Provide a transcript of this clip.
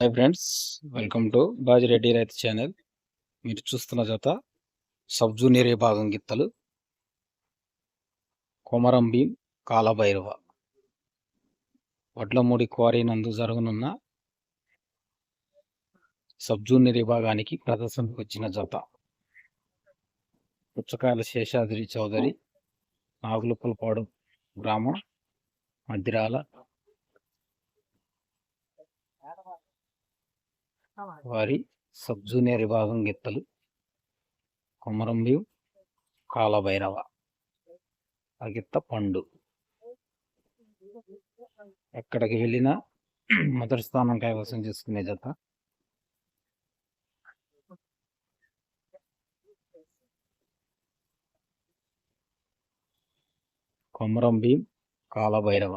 Hi friends, welcome to Bajireddy రైతు channel. మీరు చూస్తున్న జత సబ్ జూనియర్ విభాగం గిత్తలు కొమరం భీం కాలభైరవ వడ్లమూడి క్వారీ నందు జరగనున్న సబ్ జూనియర్ విభాగానికి ప్రదర్శనకు వచ్చిన జత. పుచ్చకాయల శేషాద్రి చౌదరి, నాగులుపులపాడు గ్రామం, మద్దిరాల. వారి సబ్ జూనియర్ విభాగం గిత్తలు కొమరం భీం కాలభైరవ. ఆ గిత్త పండు. ఎక్కడికి వెళ్ళినా మొదటి స్థానం కైవసం చేసుకునే జత. కొమరం భీం కాలభైరవ.